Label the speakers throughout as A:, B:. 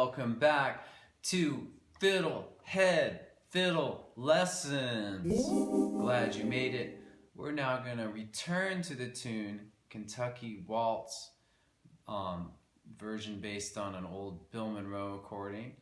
A: welcome back to FiddleHed Fiddle Lessons. Glad you made it. We're now going to return to the tune Kentucky Waltz, version based on an old Bill Monroe recording.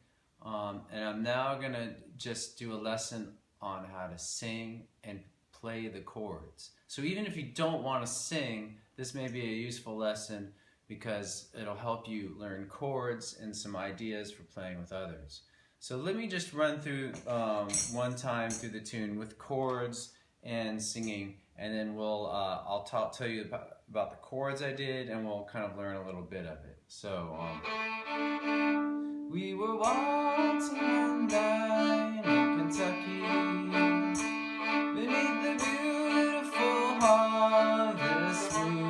A: And I'm now going to just do a lesson on how to sing and play the chords. So even if you don't want to sing, this may be a useful lesson because it'll help you learn chords and some ideas for playing with others. So let me just run through one time through the tune with chords and singing, and then I'll tell you about the chords I did, and we'll kind of learn a little bit of it. So we were waltzing one night in Kentucky beneath the beautiful harvest moon.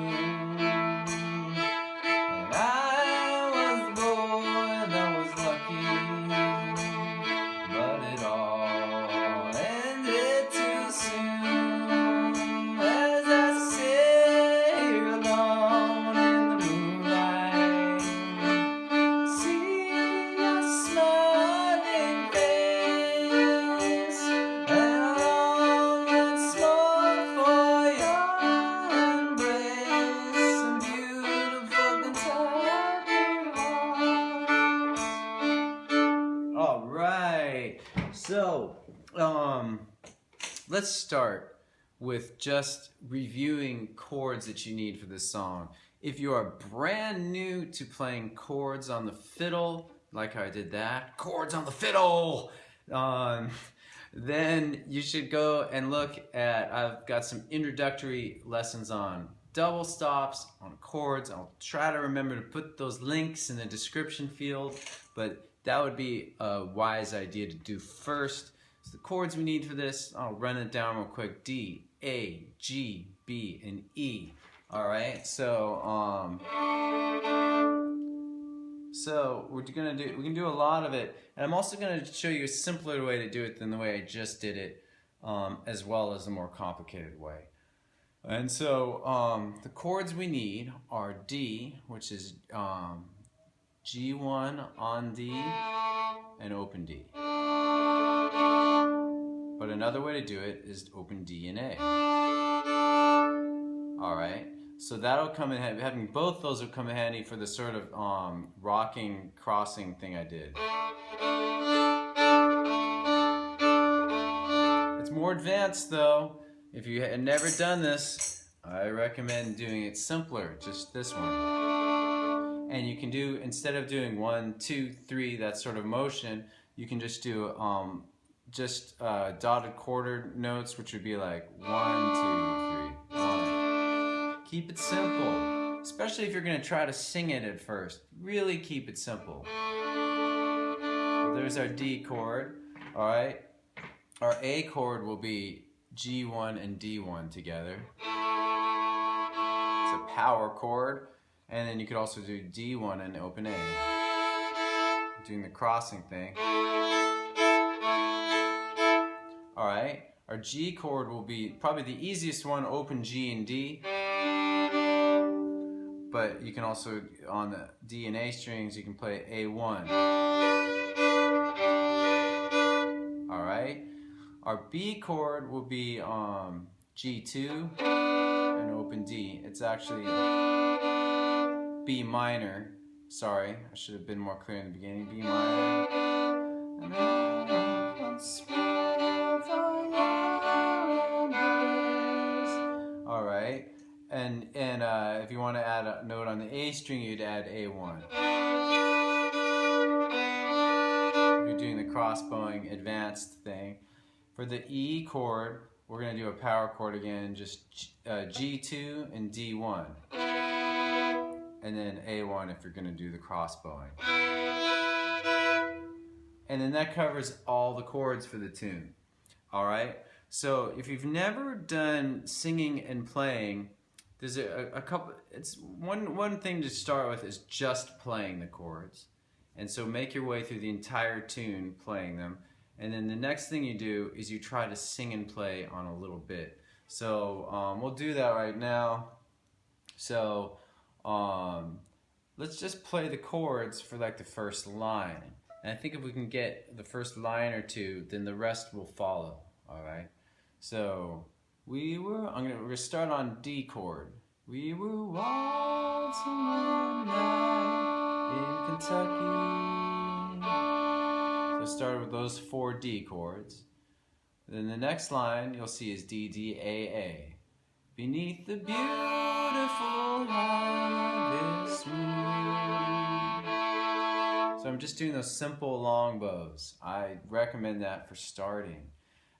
A: So, let's start with just reviewing chords that you need for this song. If you are brand new to playing chords on the fiddle, like I did that, chords on the fiddle, then you should go and look at, I've got some introductory lessons on double stops, on chords. I'll try to remember to put those links in the description field, but that would be a wise idea to do first. So the chords we need for this, I'll run it down real quick. D, A, G, B, and E. All right, so we can do a lot of it, and I'm also gonna show you a simpler way to do it than the way I just did it, as well as a more complicated way. And so the chords we need are D, which is G1 on D and open D. But another way to do it is open D and A. Alright, so that'll come in handy. Having both those will come in handy for the sort of rocking, crossing thing I did. It's more advanced though. If you had never done this, I recommend doing it simpler, just this one. And you can do, instead of doing 1, 2, 3, that sort of motion, you can just do dotted quarter notes, which would be like 1, 2, 3, 1. Keep it simple, especially if you're going to try to sing it at first. Really keep it simple. So there's our D chord. All right, our A chord will be G1 and D1 together. It's a power chord. And then you could also do D1 and open A, doing the crossing thing. Alright, our G chord will be probably the easiest one, open G and D. But you can also, on the D and A strings, you can play A1. Alright, our B chord will be G2 and open D. It's actually B minor. Sorry, I should have been more clear in the beginning. B minor. Alright, and if you want to add a note on the A string, you'd add A1. If you're doing the crossbowing advanced thing. For the E chord, we're going to do a power chord again, just G2 and D1. And then A1 if you're going to do the crossbowing. And then that covers all the chords for the tune. Alright? So if you've never done singing and playing, there's a couple, it's one thing to start with is just playing the chords. And so make your way through the entire tune playing them. And then the next thing you do is you try to sing and play on a little bit. So we'll do that right now. So let's just play the chords for like the first line. And I think if we can get the first line or two, then the rest will follow, all right? So, we're gonna start on D chord. We were waltzing one night in Kentucky. So start with those 4 D chords. Then the next line you'll see is D, D, A, A. Beneath the beautiful harvest moon. So I'm just doing those simple long bows. I recommend that for starting.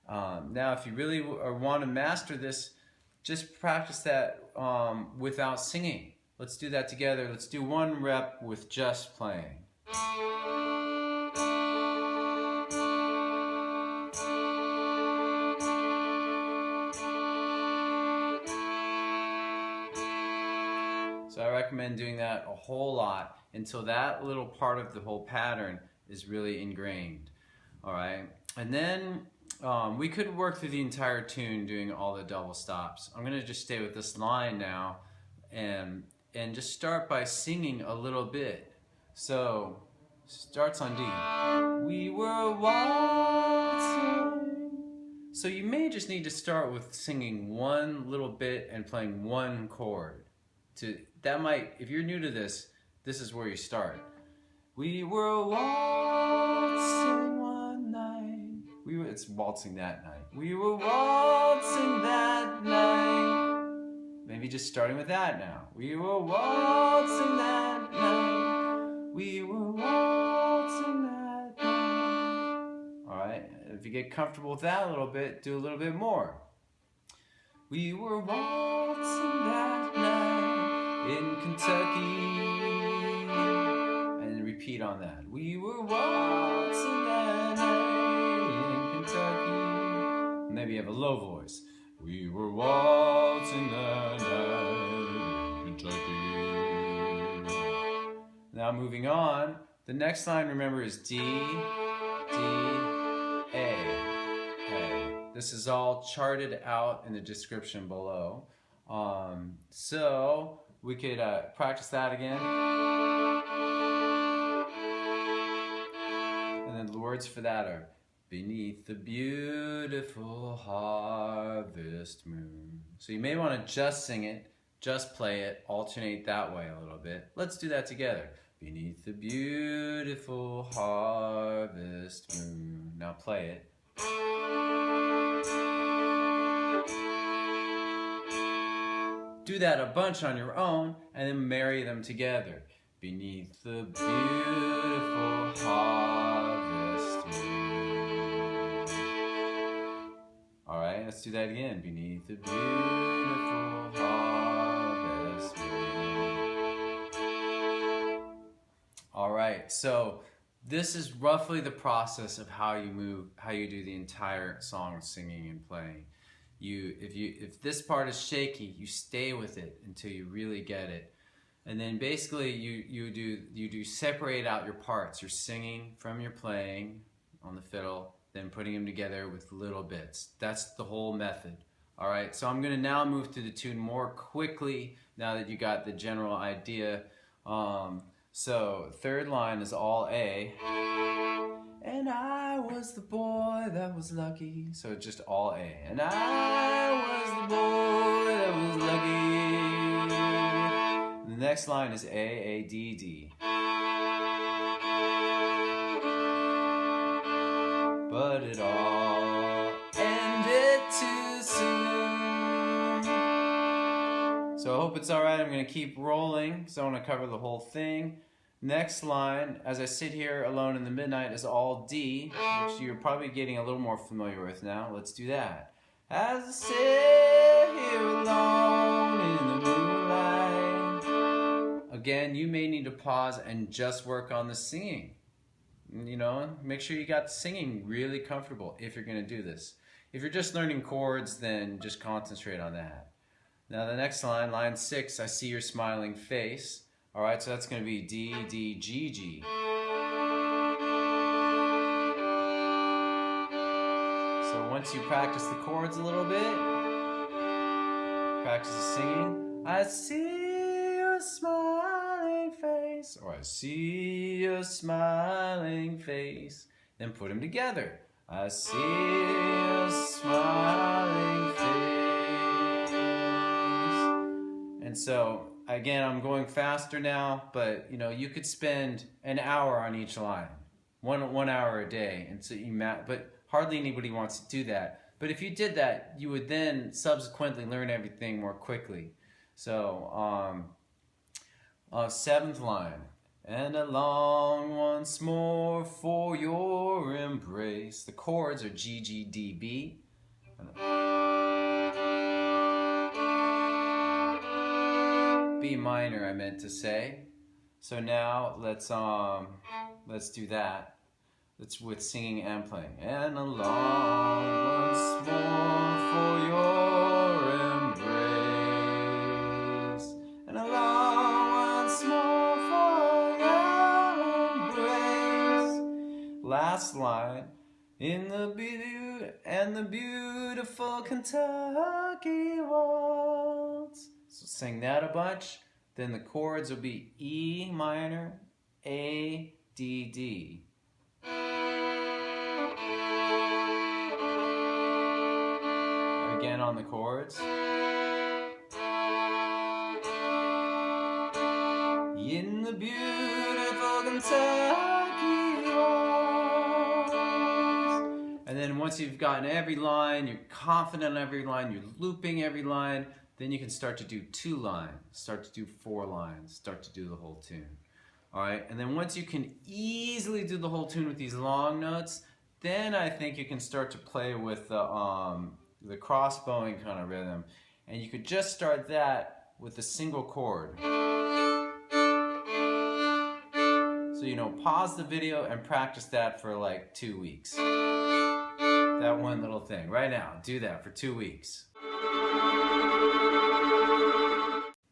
A: Now if you really want to master this, just practice that without singing. Let's do that together. Let's do 1 rep with just playing. So I recommend doing that a whole lot until that little part of the whole pattern is really ingrained. All right, and then we could work through the entire tune doing all the double stops. I'm gonna just stay with this line now and just start by singing a little bit. So starts on D. We were waltzing. So you may just need to start with singing 1 little bit and playing 1 chord. That might, if you're new to this, this is where you start. We were waltzing one night. It's waltzing that night. We were waltzing that night. Maybe just starting with that now. We were waltzing that night. We were waltzing that night. All right, if you get comfortable with that a little bit, do a little bit more. We were waltzing that night in Kentucky, and repeat on that. We were waltzing that night in Kentucky. Maybe you have a low voice. We were waltzing that night in Kentucky. Now moving on, the next line, remember, is D, D, A. This is all charted out in the description below. So we could practice that again. And then the words for that are, beneath the beautiful harvest moon. So you may want to just sing it, just play it, alternate that way a little bit. Let's do that together. Beneath the beautiful harvest moon. Now play it. Do that a bunch on your own and then marry them together. Beneath the beautiful harvest moon. All right, let's do that again. Beneath the beautiful harvest moon. All right, so this is roughly the process of how you do the entire song, singing and playing. If this part is shaky, you stay with it until you really get it, and then basically you do separate out your parts. You're singing from your playing on the fiddle, then putting them together with little bits. That's the whole method. All right, so I'm gonna now move to the tune more quickly now that you got the general idea. So third line is all A. And I was the boy that was lucky. So it's just all A. And I was the boy that was lucky. The next line is A, A, D, D. But it all ended too soon. So I hope it's all right. I'm going to keep rolling, so I want to cover the whole thing. Next line, as I sit here alone in the midnight, is all D, which you're probably getting a little more familiar with now. Let's do that. As I sit here alone in the moonlight. Again, you may need to pause and just work on the singing. You know, make sure you got the singing really comfortable if you're going to do this. If you're just learning chords, then just concentrate on that. Now the next line, line 6, I see your smiling face. All right, so that's going to be D, D, G, G. So once you practice the chords a little bit, practice the singing. I see your smiling face. eyes, or I see a smiling face. Then put them together. I see a smiling face. And so, again, I'm going faster now, but you know, you could spend an hour on each line, one hour a day, and so but hardly anybody wants to do that. But if you did that, you would then subsequently learn everything more quickly. So, 7th line. And a long once more for your embrace. The chords are G, G, D, B. B minor, I meant to say. So now let's do that. It's with singing and playing. And a long once more for your embrace. And a long once more for your embrace. Last line. In the beautiful Kentucky waltz. So sing that a bunch. Then the chords will be E minor, A, D, D. Again on the chords. In the beautiful Kentucky waltz. And then once you've gotten every line, you're confident on every line, you're looping every line, then you can start to do 2 lines, start to do 4 lines, start to do the whole tune. All right, and then once you can easily do the whole tune with these long notes, then I think you can start to play with the crossbowing kind of rhythm. And you could just start that with a single chord. So, you know, pause the video and practice that for like 2 weeks. That one little thing. Right now, do that for 2 weeks.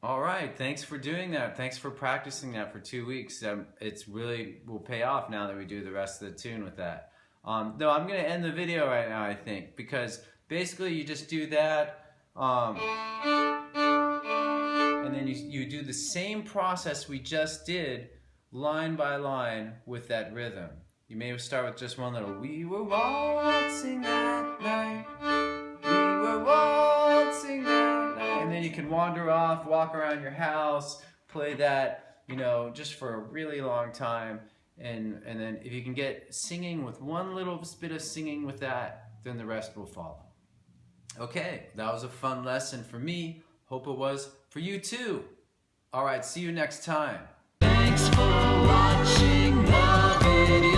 A: All right, thanks for doing that. Thanks for practicing that for 2 weeks. It's really will pay off now that we do the rest of the tune with that. Though I'm going to end the video right now, I think, because basically you just do that, and then you do the same process we just did, line by line with that rhythm. You may start with just one little, we were waltzing that night, we were waltzing that night, and then you can wander off, walk around your house, play that, you know, just for a really long time. And then if you can get singing with one little bit of singing with that, then the rest will follow. Okay, that was a fun lesson for me. Hope it was for you too. All right, see you next time. Thanks for watching the video.